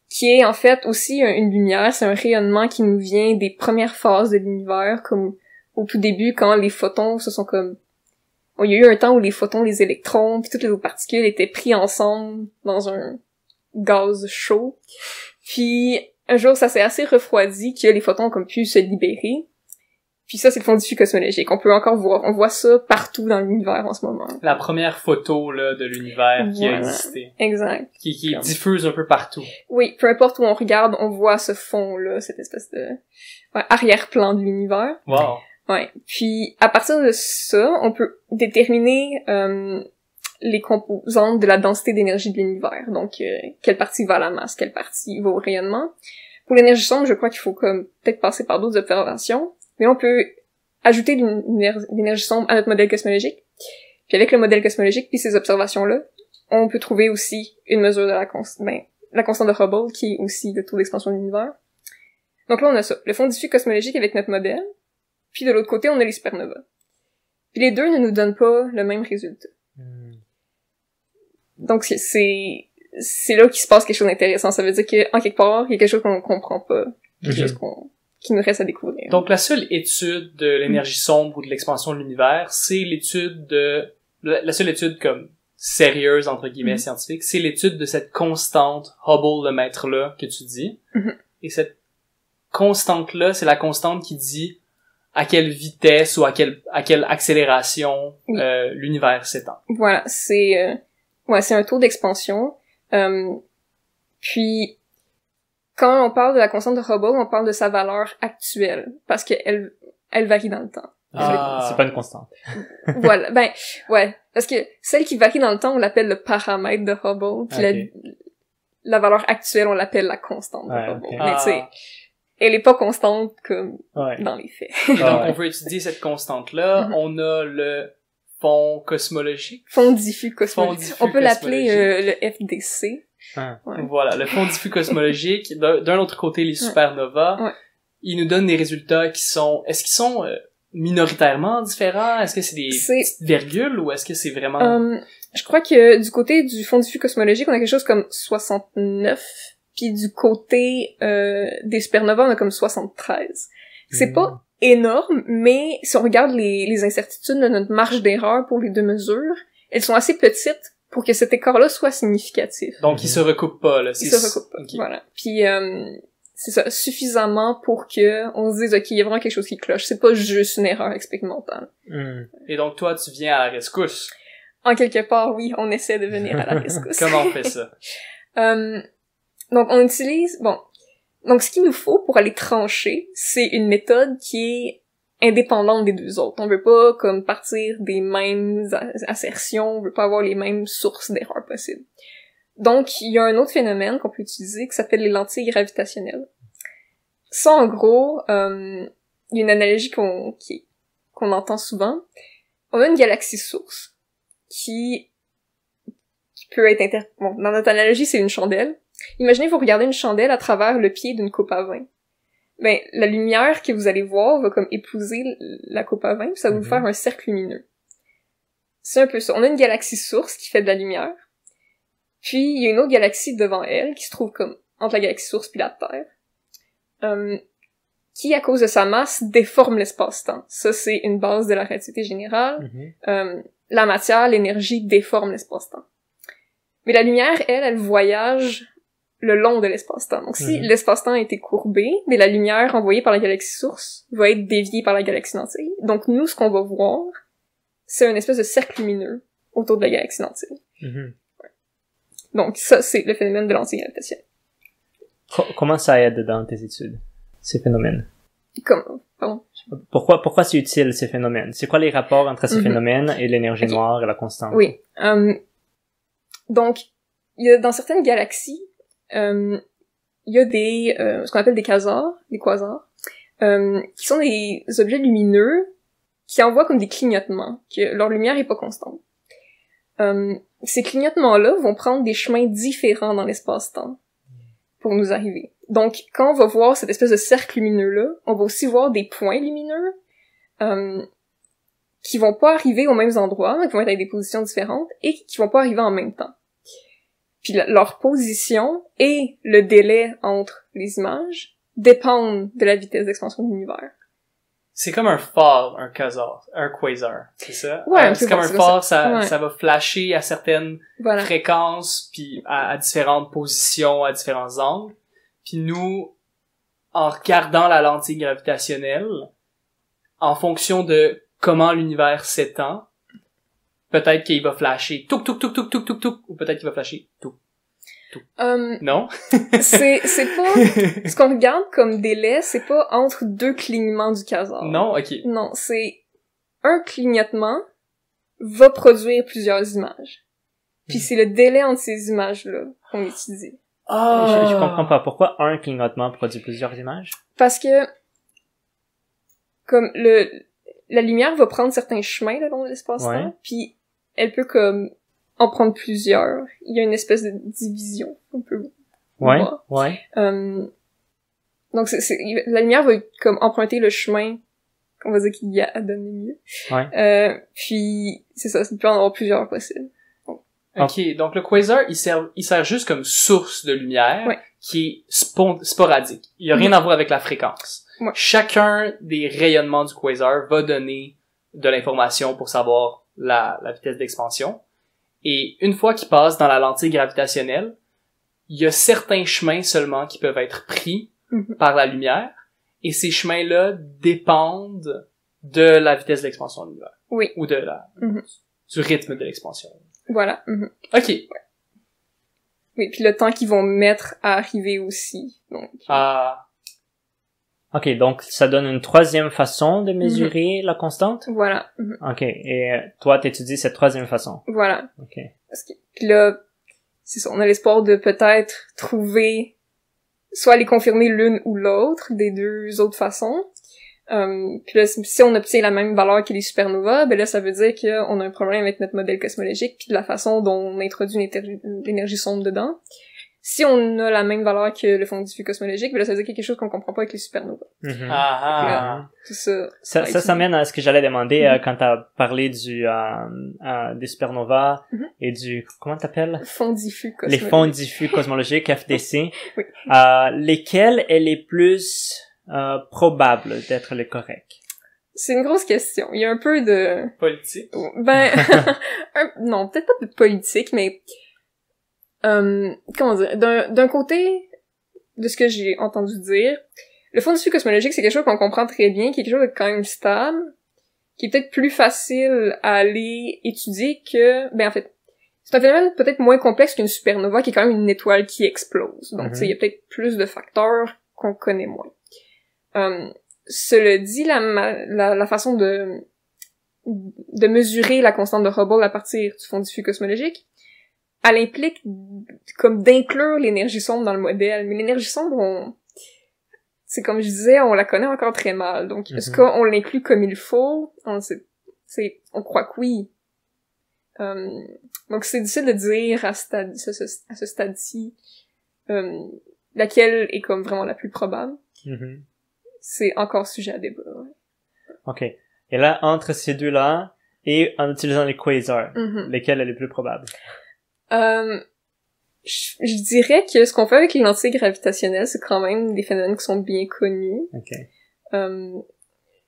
qui est en fait aussi une lumière, c'est un rayonnement qui nous vient des premières phases de l'univers, comme au tout début, quand les photons se sont comme... Bon, il y a eu un temps où les photons, les électrons, puis toutes les autres particules étaient pris ensemble dans un gaz chaud. Puis un jour, ça s'est assez refroidi que les photons ont comme pu se libérer. Puis ça, c'est le fond diffus cosmologique. On peut encore voir, on voit ça partout dans l'univers en ce moment. La première photo là de l'univers qui a existé. Exact. Qui diffuse un peu partout. Oui, peu importe où on regarde, on voit ce fond-là, cette espèce de arrière-plan de l'univers. Wow. Ouais. Puis à partir de ça, on peut déterminer les composantes de la densité d'énergie de l'univers. Donc quelle partie va à la masse, quelle partie va au rayonnement. Pour l'énergie sombre, je crois qu'il faut comme peut-être passer par d'autres observations. Mais on peut ajouter l'énergie sombre à notre modèle cosmologique. Puis avec le modèle cosmologique puis ces observations-là, on peut trouver aussi une mesure de la constante de Hubble, qui est aussi le taux d'expansion de l'univers. Donc là, on a ça. Le fond diffus cosmologique avec notre modèle. Puis de l'autre côté, on a les supernovas. Puis les deux ne nous donnent pas le même résultat. Donc c'est là qu'il se passe quelque chose d'intéressant. Ça veut dire qu'en quelque part, il y a quelque chose qu'on comprend pas. Quelque chose qui nous reste à découvrir. Donc, la seule étude de l'énergie sombre ou de l'expansion de l'univers, c'est la seule étude comme sérieuse, entre guillemets, scientifique, c'est l'étude de cette constante Hubble, le maître-là, que tu dis. Et cette constante-là, c'est la constante qui dit à quelle vitesse ou à quelle accélération l'univers s'étend. Voilà, c'est un taux d'expansion. Puis, quand on parle de la constante de Hubble, on parle de sa valeur actuelle, parce qu'elle varie dans le temps. C'est pas une constante. Voilà, parce que celle qui varie dans le temps, on l'appelle le paramètre de Hubble, puis la valeur actuelle, on l'appelle la constante de Hubble. Okay. Mais tu sais, elle est pas constante comme dans les faits. Et donc, on veut étudier cette constante-là, on a le fond cosmologique. Fond diffus cosmologique. On peut l'appeler le FDC. Voilà, le fond diffus cosmologique. D'un autre côté, les supernovas, ils nous donnent des résultats qui sont... Est-ce qu'ils sont minoritairement différents? Est-ce que c'est des petites virgules ou est-ce que c'est vraiment... Je crois que du côté du fond diffus cosmologique, on a quelque chose comme 69, puis du côté des supernovas, on a comme 73. C'est pas énorme, mais si on regarde les incertitudes de notre marge d'erreur pour les deux mesures, elles sont assez petites pour que cet écart-là soit significatif. Donc, ils se recoupent pas, là. Ils se recoupent pas, voilà. Puis, c'est ça, suffisamment pour que on se dise, OK, il y a vraiment quelque chose qui cloche. C'est pas juste une erreur expérimentale. Et donc, toi, tu viens à la rescousse. En quelque part, oui, on essaie de venir à la rescousse. Comment on fait ça? Donc, on utilise... Donc, ce qu'il nous faut pour aller trancher, c'est une méthode qui est indépendante des deux autres. On veut pas comme partir des mêmes assertions, on veut pas avoir les mêmes sources d'erreurs possibles. Donc, il y a un autre phénomène qu'on peut utiliser qui s'appelle les lentilles gravitationnelles. Ça, en gros, il y a une analogie qu'on entend souvent. On a une galaxie source qui peut être bon, dans notre analogie, c'est une chandelle. Imaginez vous regardez une chandelle à travers le pied d'une coupe à vin. Ben, la lumière que vous allez voir va comme épouser la coupe à vin, puis ça va vous faire un cercle lumineux. C'est un peu ça. On a une galaxie source qui fait de la lumière, puis il y a une autre galaxie devant elle qui se trouve comme entre la galaxie source puis la Terre, qui, à cause de sa masse, déforme l'espace-temps. Ça, c'est une base de la relativité générale. La matière, l'énergie déforme l'espace-temps. Mais la lumière, elle voyage le long de l'espace-temps. Donc, si l'espace-temps était courbé, mais la lumière envoyée par la galaxie source va être déviée par la galaxie lentille. Donc, nous, ce qu'on va voir, c'est une espèce de cercle lumineux autour de la galaxie lentille. Donc, ça, c'est le phénomène de l'antigravitationnel. Comment ça aide dans tes études, ces phénomènes? Comment? Pardon. Pourquoi c'est utile, ces phénomènes? C'est quoi les rapports entre ces phénomènes et l'énergie noire et la constante? Oui. Donc, il y a dans certaines galaxies, il y a des ce qu'on appelle des quasars, qui sont des objets lumineux qui envoient comme des clignotements, que leur lumière est pas constante. Ces clignotements-là vont prendre des chemins différents dans l'espace-temps pour nous arriver. Donc, quand on va voir cette espèce de cercle lumineux-là, on va aussi voir des points lumineux qui vont pas arriver aux mêmes endroits, mais qui vont être avec des positions différentes, et qui vont pas arriver en même temps. Puis leur position et le délai entre les images dépendent de la vitesse d'expansion de l'univers. C'est comme un phare, un quasar, un quasar, c'est ça? Ouais, c'est comme un phare, ça ouais. va flasher à certaines Voilà. fréquences, puis à différentes positions, à différents angles. Puis nous, en regardant la lentille gravitationnelle, en fonction de comment l'univers s'étend, peut-être qu'il va flasher touc touc touc touc touc touc touc, ou peut-être qu'il va flasher touc touc. Non? c'est pas ce qu'on regarde comme délai, c'est pas entre deux clignements du quasar. Non, ok. Non, c'est un clignotement va produire plusieurs images. Puis c'est le délai entre ces images-là qu'on étudie. Je comprends pas. Pourquoi un clignotement produit plusieurs images? Parce que comme la lumière va prendre certains chemins le long de l'espace-temps, puis elle peut comme en prendre plusieurs. Il y a une espèce de division, on peut voir. Donc la lumière va comme emprunter le chemin qu'on va dire qu'il y a à donner mieux. Puis c'est ça, il peut en avoir plusieurs possibles. Ok, donc le quasar, il sert juste comme source de lumière qui est sporadique. Il y a rien à voir avec la fréquence. Chacun des rayonnements du quasar va donner de l'information pour savoir la vitesse d'expansion. Et une fois qu'il passe dans la lentille gravitationnelle, il y a certains chemins seulement qui peuvent être pris par la lumière, et ces chemins-là dépendent de la vitesse d'expansion de l'univers. Oui. Ou de du rythme de l'expansion. Voilà. Ok. Oui, puis le temps qu'ils vont mettre à arriver aussi. Donc. Ok, donc ça donne une troisième façon de mesurer la constante? Voilà. Ok, et toi t'étudies cette troisième façon? Voilà. Ok. Puis là, c'est ça, on a l'espoir de peut-être trouver, soit les confirmer l'une ou l'autre des deux autres façons. Puis là, si on obtient la même valeur que les supernovas, ben là, ça veut dire qu'on a un problème avec notre modèle cosmologique puis de la façon dont on introduit l'énergie sombre dedans. Si on a la même valeur que le fond diffus cosmologique, ben là, ça veut dire quelque chose qu'on comprend pas avec les supernovas. Tout ça. Ça mène à ce que j'allais demander quand t'as parlé des supernovas et du, comment t'appelles? Fond diffus cosmologique. Les fonds diffus cosmologiques, FDC. Oui. Lesquels est les plus probable d'être le correct? C'est une grosse question. Il y a un peu de... Politique? Ben, non, peut-être pas de politique, mais... comment dire? D'un côté, de ce que j'ai entendu dire, le fond diffus cosmologique, c'est quelque chose qu'on comprend très bien, qui est quelque chose de quand même stable, qui est peut-être plus facile à aller étudier que... Ben, en fait, c'est un phénomène peut-être moins complexe qu'une supernova, qui est quand même une étoile qui explose. Donc, tu sais, il y a peut-être plus de facteurs qu'on connaît moins. Cela dit, la façon de mesurer la constante de Hubble à partir du fond diffus cosmologique, elle implique comme d'inclure l'énergie sombre dans le modèle. Mais l'énergie sombre, c'est comme je disais, on la connaît encore très mal. Donc, est-ce qu'on l'inclut comme il faut? On croit que oui. Donc, c'est difficile de dire à ce stade-ci laquelle est comme vraiment la plus probable. C'est encore sujet à débat. Ok. Et là, entre ces deux-là, et en utilisant les quasars, lesquels est le plus probable? je dirais que ce qu'on fait avec les lentilles gravitationnelles, c'est quand même des phénomènes qui sont bien connus. Okay.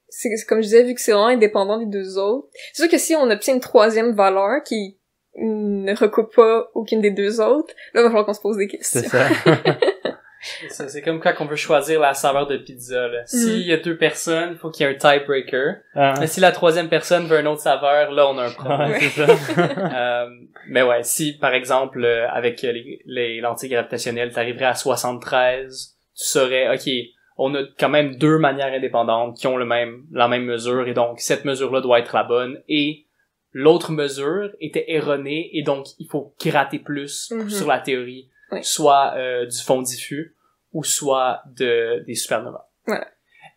C'est comme je disais, vu que c'est vraiment indépendant des deux autres. C'est sûr que si on obtient une troisième valeur qui ne recoupe pas aucune des deux autres, là, il va falloir qu'on se pose des questions. C'est ça. C'est comme quand on veut choisir la saveur de pizza, là. S'il y a deux personnes, il faut qu'il y ait un tiebreaker. Mais si la troisième personne veut une autre saveur, là, on a un problème. Ouais, c'est ça. Mais ouais, si, par exemple, avec les lentilles gravitationnelles, t'arriverais à 73, tu saurais, OK, on a quand même deux manières indépendantes qui ont la même mesure, et donc, cette mesure-là doit être la bonne, et l'autre mesure était erronée, et donc, il faut gratter plus sur la théorie. Oui. Soit du fond diffus ou soit des supernovas. Voilà.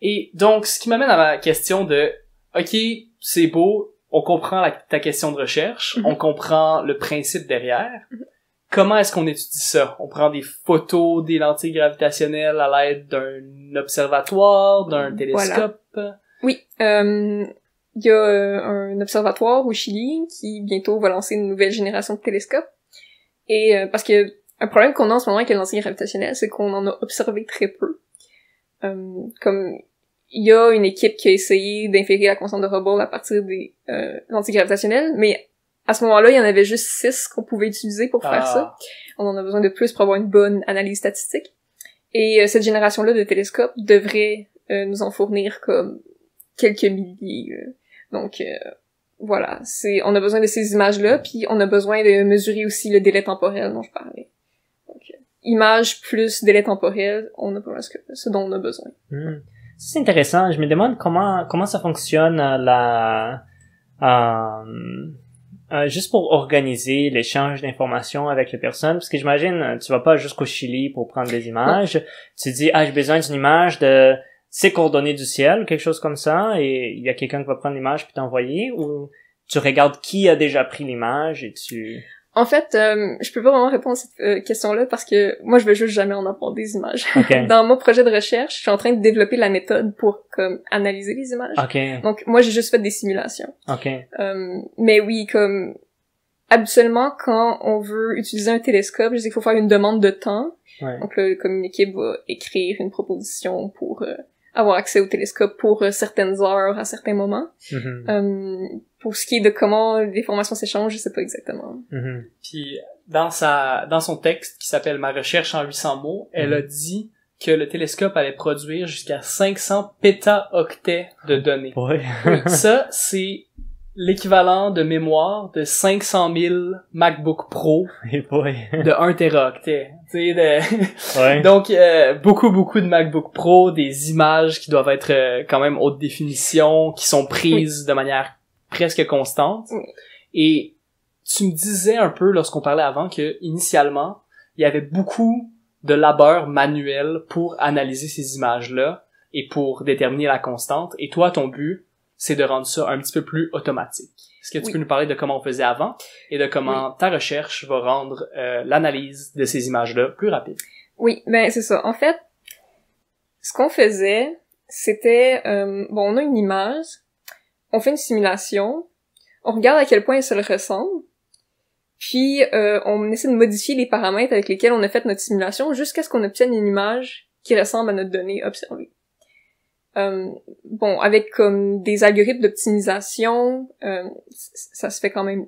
Et donc, ce qui m'amène à ma question de OK, c'est beau, on comprend ta question de recherche, on comprend le principe derrière. Comment est-ce qu'on étudie ça? On prend des photos des lentilles gravitationnelles à l'aide d'un observatoire, d'un télescope? Voilà. Oui, il y a un observatoire au Chili qui bientôt va lancer une nouvelle génération de télescopes. Et parce que un problème qu'on a en ce moment avec les lentilles gravitationnelles, c'est qu'on en a observé très peu. Comme il y a une équipe qui a essayé d'inférer la constante de Hubble à partir des lentilles gravitationnelles, mais à ce moment-là, il y en avait juste 6 qu'on pouvait utiliser pour faire ça. On en a besoin de plus pour avoir une bonne analyse statistique. Et cette génération-là de télescopes devrait nous en fournir comme quelques milliers. Donc voilà, on a besoin de ces images-là, puis on a besoin de mesurer aussi le délai temporel dont je parlais. Donc, image plus délai temporel, on a pas mal ce dont on a besoin. Ça, c'est intéressant. Je me demande comment ça fonctionne juste pour organiser l'échange d'informations avec les personnes, parce que j'imagine tu vas pas jusqu'au Chili pour prendre des images. Non. Tu dis j'ai besoin d'une image de ces coordonnées du ciel, quelque chose comme ça, et il y a quelqu'un qui va prendre l'image puis t'envoyer, ou tu regardes qui a déjà pris l'image et tu... En fait, je peux pas vraiment répondre à cette question-là parce que moi, je veux juste jamais en avoir des images. Okay. Dans mon projet de recherche, je suis en train de développer la méthode pour comme analyser les images. Okay. Donc, moi, j'ai juste fait des simulations. Okay. Mais oui, comme habituellement, quand on veut utiliser un télescope, je dis qu'il faut faire une demande de temps. Ouais. Donc, là, comme une équipe va écrire une proposition pour avoir accès au télescope pour certaines heures à certains moments. Pour ce qui est de comment les formations s'échangent, je sais pas exactement. Puis dans son texte qui s'appelle Ma recherche en 800 mots, elle a dit que le télescope allait produire jusqu'à 500 pétaoctets de données. Ouais. Ça, c'est l'équivalent de mémoire de 500 000 MacBook Pro de 1 téraoctet. Tu sais, ouais. Donc, beaucoup de MacBook Pro, des images qui doivent être quand même haute définition, qui sont prises de manière presque constante. Et tu me disais un peu, lorsqu'on parlait avant, que initialement, il y avait beaucoup de labeur manuel pour analyser ces images-là et pour déterminer la constante. Et toi, ton but, c'est de rendre ça un petit peu plus automatique. Est-ce que tu peux nous parler de comment on faisait avant et de comment ta recherche va rendre l'analyse de ces images-là plus rapide? Oui, ben c'est ça. En fait, ce qu'on faisait, c'était... on a une image, on fait une simulation, on regarde à quel point elle se le ressemble, puis on essaie de modifier les paramètres avec lesquels on a fait notre simulation jusqu'à ce qu'on obtienne une image qui ressemble à notre donnée observée. Avec comme des algorithmes d'optimisation, ça se fait quand même...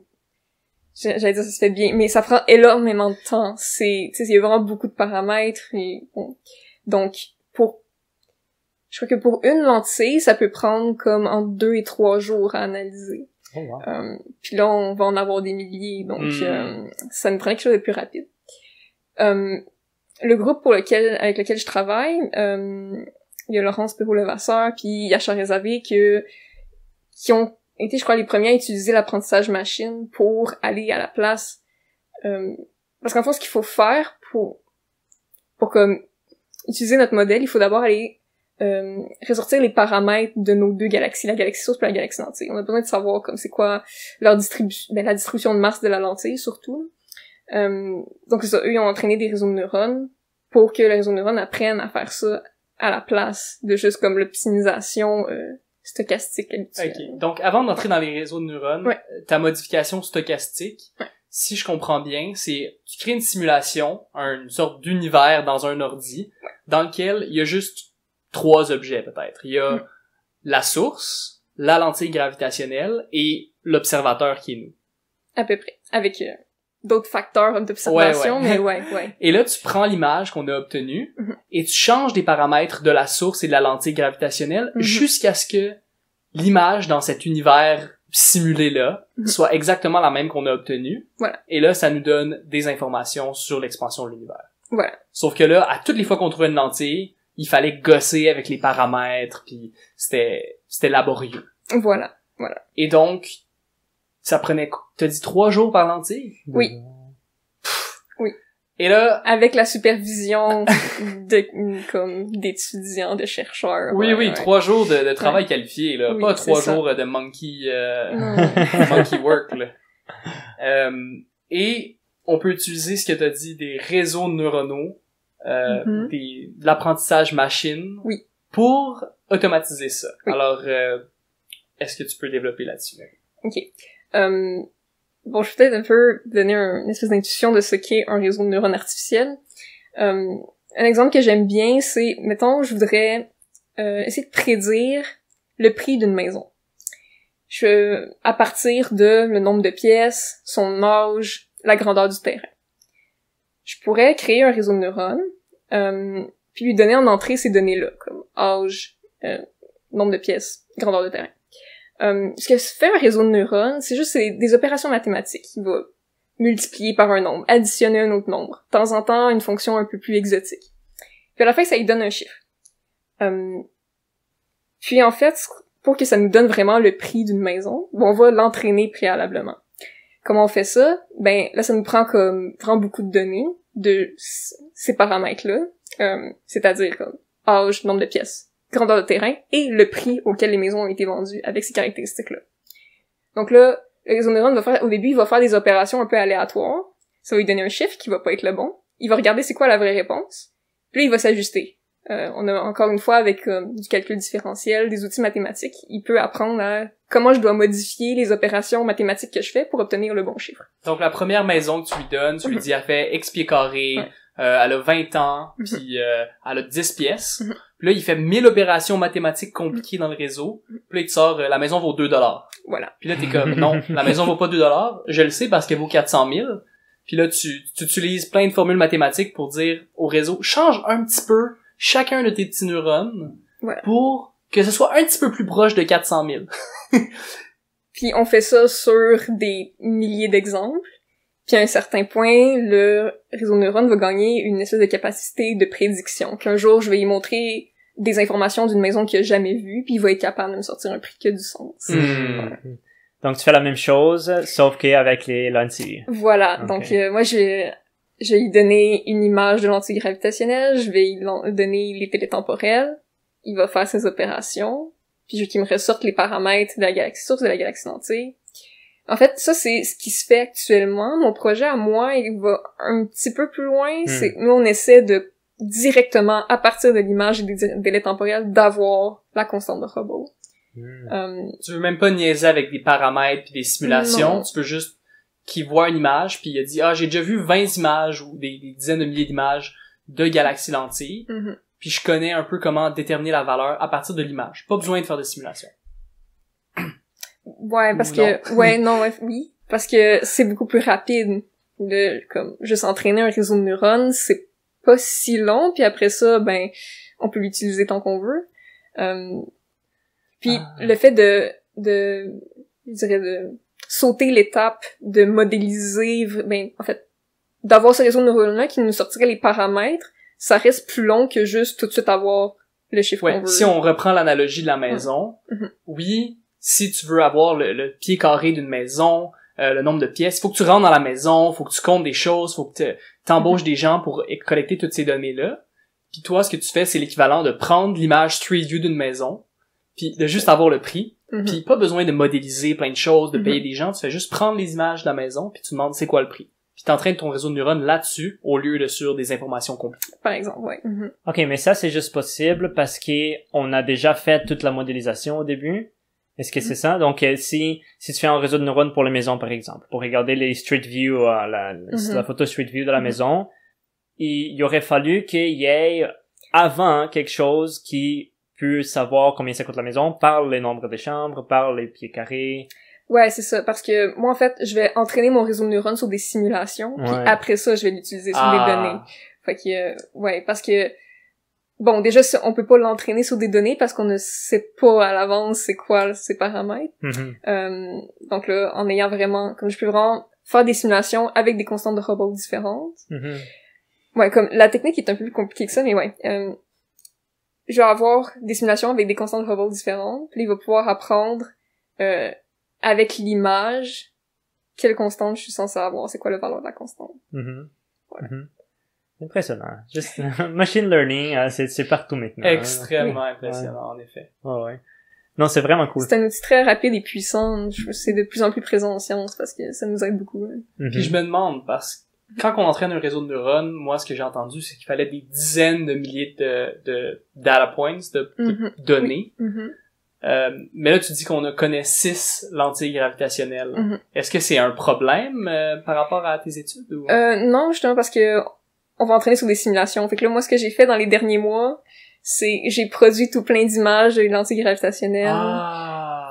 J'allais dire ça se fait bien, mais ça prend énormément de temps. Il y a vraiment beaucoup de paramètres. Et, bon. Donc, je crois que pour une lentille, ça peut prendre comme entre 2 et 3 jours à analyser. Oh, wow. Puis là, on va en avoir des milliers, donc ça nous prend quelque chose de plus rapide. Le groupe avec lequel je travaille... il y a Laurence Perrault-Levasseur puis Yasha Rezavé qui ont été, je crois, les premiers à utiliser l'apprentissage machine pour aller à la place. Parce qu'en fait, ce qu'il faut faire pour comme utiliser notre modèle, il faut d'abord aller ressortir les paramètres de nos deux galaxies, la galaxie source et la galaxie lentille. On a besoin de savoir comme c'est quoi leur distribution, la distribution de masse de la lentille surtout. Donc c'est ça, eux ils ont entraîné des réseaux de neurones pour que les réseaux de neurones apprennent à faire ça à la place de juste comme l'optimisation stochastique habituelle. Okay. Donc, avant d'entrer dans les réseaux de neurones, ta modification stochastique, si je comprends bien, c'est tu crées une simulation, une sorte d'univers dans un ordi, dans lequel il y a juste 3 objets peut-être. Il y a la source, la lentille gravitationnelle et l'observateur qui est nous. À peu près. Avec d'autres facteurs d'observation, mais ouais. Et là, tu prends l'image qu'on a obtenue et tu changes des paramètres de la source et de la lentille gravitationnelle jusqu'à ce que l'image dans cet univers simulé-là soit exactement la même qu'on a obtenue. Voilà. Et là, ça nous donne des informations sur l'expansion de l'univers. Voilà. Sauf que là, à toutes les fois qu'on trouvait une lentille, il fallait gosser avec les paramètres, puis c'était laborieux. Voilà. Et donc, ça prenait, t'as dit 3 jours par lentille? Oui. Oui. Et là... Avec la supervision d'étudiants, de chercheurs. Oui, 3 jours de travail qualifié, là. Oui, Pas 3 ça. jours de monkey work, là. Et on peut utiliser ce que t'as dit, des réseaux neuronaux, de l'apprentissage machine. Oui. Pour automatiser ça. Oui. Alors, est-ce que tu peux développer là-dessus? OK. Bon, je vais peut-être un peu donner une espèce d'intuition de ce qu'est un réseau de neurones artificiels. Un exemple que j'aime bien, c'est, mettons, je voudrais essayer de prédire le prix d'une maison. À partir de le nombre de pièces, son âge, la grandeur du terrain. Je pourrais créer un réseau de neurones, puis lui donner en entrée ces données-là, comme âge, nombre de pièces, grandeur de terrain. Ce que fait un réseau de neurones, c'est juste des opérations mathématiques. Il va multiplier par un nombre, additionner un autre nombre. De temps en temps, une fonction un peu plus exotique. Puis à la fin, ça lui donne un chiffre. Puis en fait, pour que ça nous donne vraiment le prix d'une maison, on va l'entraîner préalablement. Comment on fait ça? Ben là, ça nous prend beaucoup de données de ces paramètres-là, c'est-à-dire comme âge, nombre de pièces, grandeur de terrain et le prix auquel les maisons ont été vendues avec ces caractéristiques-là. Donc là, le réseau de neurones au début, il va faire des opérations un peu aléatoires. Ça va lui donner un chiffre qui va pas être le bon. Il va regarder c'est quoi la vraie réponse. Puis là, il va s'ajuster. On a encore une fois avec du calcul différentiel, des outils mathématiques, il peut apprendre à comment je dois modifier les opérations mathématiques que je fais pour obtenir le bon chiffre. Donc la première maison que tu lui donnes, tu lui dis elle fait X pieds carrés, elle a 20 ans, puis elle a 10 pièces. Puis là, il fait 1000 opérations mathématiques compliquées dans le réseau. Puis là, il te sort la maison vaut $2. Voilà. Puis là, t'es comme non, la maison vaut pas $2, je le sais parce qu'elle vaut 400 000. Puis là, tu utilises plein de formules mathématiques pour dire au réseau, change un petit peu chacun de tes petits neurones pour que ce soit un petit peu plus proche de 400 000. Puis on fait ça sur des milliers d'exemples. Puis à un certain point, le réseau de neurones va gagner une espèce de capacité de prédiction. Qu'un jour, je vais y montrer des informations d'une maison qu'il a jamais vue, puis il va être capable de me sortir un prix qui a du sens. Donc tu fais la même chose, sauf qu'avec les lentilles. Voilà. Okay. Donc moi, je vais lui donner une image de lentille gravitationnelle, je vais lui donner les télétemporels, il va faire ses opérations, puis je veux qu'il me ressorte les paramètres de la galaxie source, de la galaxie lentille. En fait, ça, c'est ce qui se fait actuellement. Mon projet à moi, il va un petit peu plus loin. C'est, nous, on essaie de directement, à partir de l'image et des délais temporels, d'avoir la constante de Hubble. Tu veux même pas niaiser avec des paramètres puis des simulations. Non. Tu veux juste qu'il voit une image puis il a dit, j'ai déjà vu 20 images ou des dizaines de milliers d'images de galaxies lentilles. Puis je connais un peu comment déterminer la valeur à partir de l'image. Pas besoin de faire de simulation. Ouais, parce que, oui, parce que c'est beaucoup plus rapide de, comme, juste entraîner un réseau de neurones, c'est pas si long, puis après ça, ben, on peut l'utiliser tant qu'on veut. Puis le fait je dirais de sauter l'étape de modéliser, ben, en fait, d'avoir ce réseau de neurones-là qui nous sortirait les paramètres, ça reste plus long que juste tout de suite avoir le chiffre qu'on veut. Si on reprend l'analogie de la maison, oui, si tu veux avoir le pied carré d'une maison, le nombre de pièces, faut que tu rentres dans la maison, faut que tu comptes des choses, faut que t'embauches des gens pour collecter toutes ces données-là. Puis toi, ce que tu fais, c'est l'équivalent de prendre l'image Street View d'une maison, puis de juste avoir le prix, puis pas besoin de modéliser plein de choses, de payer des gens, tu fais juste prendre les images de la maison, puis tu demandes c'est quoi le prix. Puis t'entraînes ton réseau de neurones là-dessus, au lieu de sur des informations compliquées. Par exemple, ouais. Ok, mais ça, c'est juste possible parce qu'on a déjà fait toute la modélisation au début. Est-ce que c'est ça? Donc, si tu fais un réseau de neurones pour les maisons, par exemple, pour regarder les street view, la photo street view de la maison, il aurait fallu qu'il y ait avant quelque chose qui peut savoir combien ça coûte la maison par les nombres des chambres, par les pieds carrés. Ouais, c'est ça, parce que moi, en fait, je vais entraîner mon réseau de neurones sur des simulations, puis après ça, je vais l'utiliser sur des données. Fait que, ouais, parce que, bon, déjà, on peut pas l'entraîner sur des données parce qu'on ne sait pas à l'avance c'est quoi ces paramètres. Donc là, en ayant vraiment, comme je peux vraiment faire des simulations avec des constantes de Hubble différentes. Ouais, comme, la technique est un peu plus compliquée que ça, mais ouais. Je vais avoir des simulations avec des constantes de Hubble différentes, puis il va pouvoir apprendre, avec l'image, quelle constante je suis censé avoir, c'est quoi la valeur de la constante. Voilà. Impressionnant. Juste, machine learning, c'est partout maintenant. Extrêmement impressionnant, en effet. Ouais. Non, c'est vraiment cool. C'est un outil très rapide et puissant. C'est de plus en plus présent en sciences parce que ça nous aide beaucoup. Puis je me demande, parce que quand on entraîne un réseau de neurones, moi, ce que j'ai entendu, c'est qu'il fallait des dizaines de milliers de data points, de données. Mais là, tu dis qu'on connaît 6 lentilles gravitationnelles. Est-ce que c'est un problème par rapport à tes études? Ou... non, justement, parce que on va entraîner sur des simulations. Fait que là, moi, ce que j'ai fait dans les derniers mois, c'est j'ai produit tout plein d'images de lentilles gravitationnelles.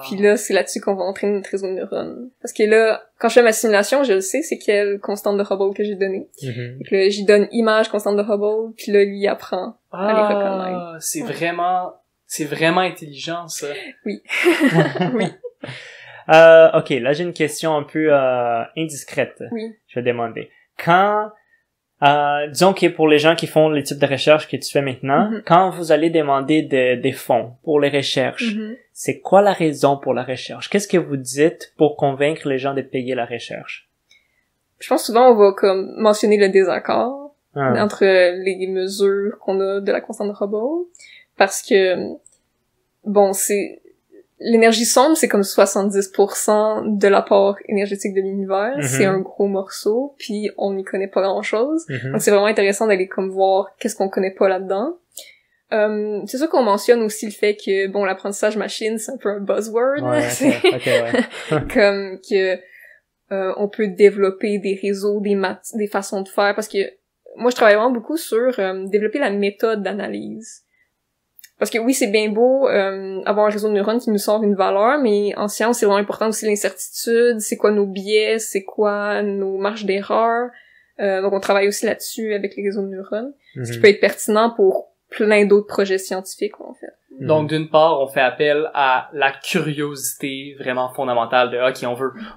Puis là, c'est là-dessus qu'on va entraîner notre réseau de neurones. Parce que là, quand je fais ma simulation, je le sais, c'est quelle constante de Hubble que j'ai donnée. Donc là, j'y donne image constante de Hubble, puis là, lui apprend à les reconnaître. C'est vraiment intelligent, ça. Oui. Oui. Ok, là, j'ai une question un peu indiscrète. Oui. Je vais demander. Disons que pour les gens qui font les types de recherches que tu fais maintenant, quand vous allez demander des fonds pour les recherches, c'est quoi la raison pour la recherche? Qu'est-ce que vous dites pour convaincre les gens de payer la recherche? Je pense souvent on va comme mentionner le désaccord entre les mesures qu'on a de la constante de Hubble, parce que bon, l'énergie sombre, c'est comme 70% de l'apport énergétique de l'univers. C'est un gros morceau, puis on n'y connaît pas grand-chose. Donc c'est vraiment intéressant d'aller comme voir qu'est-ce qu'on connaît pas là-dedans. C'est sûr qu'on mentionne aussi le fait que, bon, l'apprentissage machine, c'est un peu un buzzword. Comme que on peut développer des réseaux, des façons de faire, parce que moi, je travaille vraiment beaucoup sur développer la méthode d'analyse. Parce que oui, c'est bien beau avoir un réseau de neurones qui nous sort une valeur, mais en science, c'est vraiment important aussi l'incertitude, c'est quoi nos biais, c'est quoi nos marges d'erreur. Donc on travaille aussi là-dessus avec les réseaux de neurones, ce qui peut être pertinent pour plein d'autres projets scientifiques, en fait. Donc d'une part, on fait appel à la curiosité vraiment fondamentale de OK,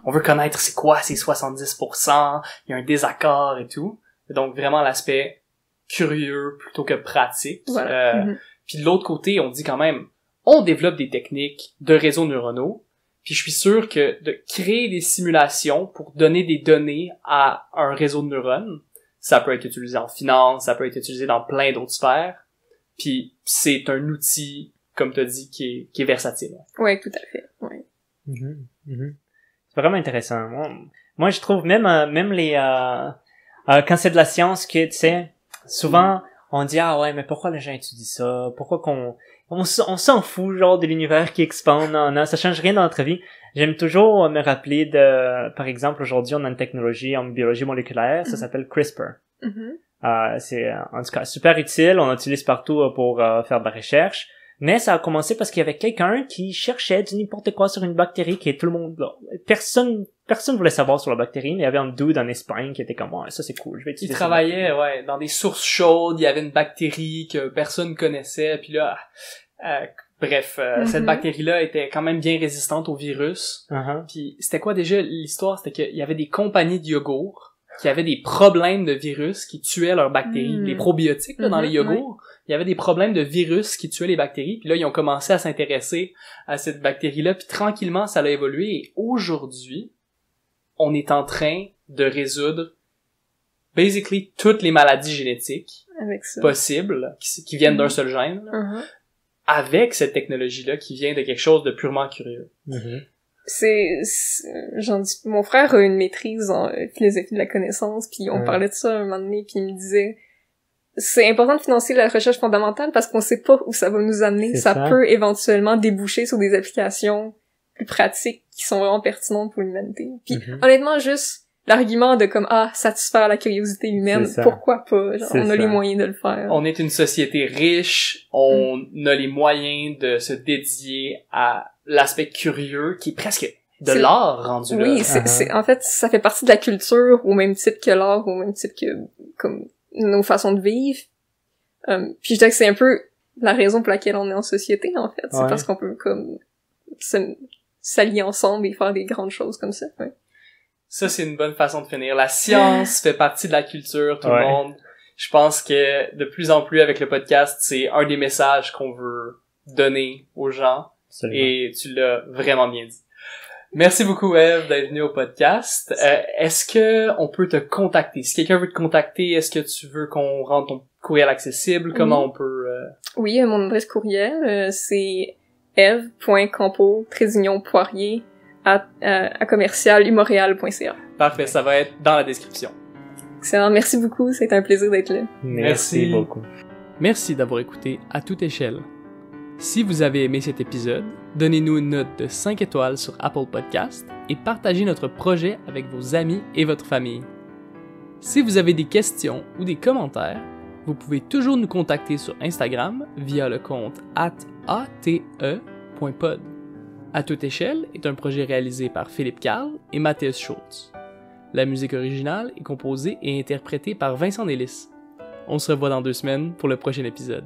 on veut connaître c'est quoi ces 70%, il y a un désaccord et tout. Donc vraiment l'aspect curieux plutôt que pratique. Voilà. Puis de l'autre côté, on dit quand même, on développe des techniques de réseaux neuronaux, puis je suis sûr que de créer des simulations pour donner des données à un réseau de neurones, ça peut être utilisé en finance, ça peut être utilisé dans plein d'autres sphères, puis c'est un outil, comme tu as dit, qui est versatile. Oui, tout à fait. Ouais. C'est vraiment intéressant. Moi, je trouve même les quand c'est de la science que, tu sais, souvent on dit ouais, mais pourquoi les gens étudient ça? Pourquoi on s'en fout genre de l'univers qui expande? Non, ça change rien dans notre vie. J'aime toujours me rappeler par exemple, aujourd'hui on a une technologie en biologie moléculaire, ça s'appelle CRISPR. C'est en tout cas super utile, on l'utilise partout pour faire de la recherche. Mais ça a commencé parce qu'il y avait quelqu'un qui cherchait du n'importe quoi sur une bactérie qui est tout le monde là. Personne voulait savoir sur la bactérie, mais il y avait un dude en Espagne qui était comme ouais, ça c'est cool, je vais utiliser. Il travaillait dans des sources chaudes, il y avait une bactérie que personne connaissait, puis là cette bactérie-là était quand même bien résistante au virus. Puis c'était quoi déjà l'histoire? C'était qu'il y avait des compagnies de yogourt qui avaient des problèmes de virus qui tuaient leurs bactéries, les probiotiques là, dans les yogourts. Il y avait des problèmes de virus qui tuaient les bactéries, puis là ils ont commencé à s'intéresser à cette bactérie-là, puis tranquillement ça a évolué, et aujourd'hui on est en train de résoudre basically toutes les maladies génétiques possibles qui viennent d'un seul gène là, avec cette technologie-là qui vient de quelque chose de purement curieux. J'en dis, mon frère a une maîtrise en philosophie de la connaissance, puis on parlait de ça un moment donné, puis il me disait c'est important de financer la recherche fondamentale parce qu'on sait pas où ça va nous amener. Ça peut éventuellement déboucher sur des applications plus pratiques qui sont vraiment pertinentes pour l'humanité. Puis honnêtement, juste l'argument de comme satisfaire la curiosité humaine, pourquoi pas? Genre, on a les moyens de le faire. On est une société riche, on a les moyens de se dédier à l'aspect curieux qui est presque de l'art rendu là. Oui, en fait, ça fait partie de la culture au même titre que l'art, au même titre que comme nos façons de vivre. Puis je dirais que c'est un peu la raison pour laquelle on est en société, en fait. C'est parce qu'on peut comme s'allier ensemble et faire des grandes choses comme ça. Ouais. Ça, c'est une bonne façon de finir. La science fait partie de la culture, tout le monde. Je pense que de plus en plus avec le podcast, c'est un des messages qu'on veut donner aux gens. Absolument. Et tu l'as vraiment bien dit. Merci beaucoup, Eve, d'être venue au podcast. Est-ce que on peut te contacter? Si quelqu'un veut te contacter, est-ce que tu veux qu'on rende ton courriel accessible? Comment on peut... Oui, mon adresse courriel, c'est eve.campo-poirier à commercial-umontréal.ca. Parfait, ça va être dans la description. Excellent, merci beaucoup, c'est un plaisir d'être là. Merci beaucoup. Merci d'avoir écouté À toute échelle. Si vous avez aimé cet épisode, donnez-nous une note de 5 étoiles sur Apple Podcast et partagez notre projet avec vos amis et votre famille. Si vous avez des questions ou des commentaires, vous pouvez toujours nous contacter sur Instagram via le compte @ate.pod. À toute échelle est un projet réalisé par Philippe Carl et Mathias Schultz. La musique originale est composée et interprétée par Vincent Nélis. On se revoit dans 2 semaines pour le prochain épisode.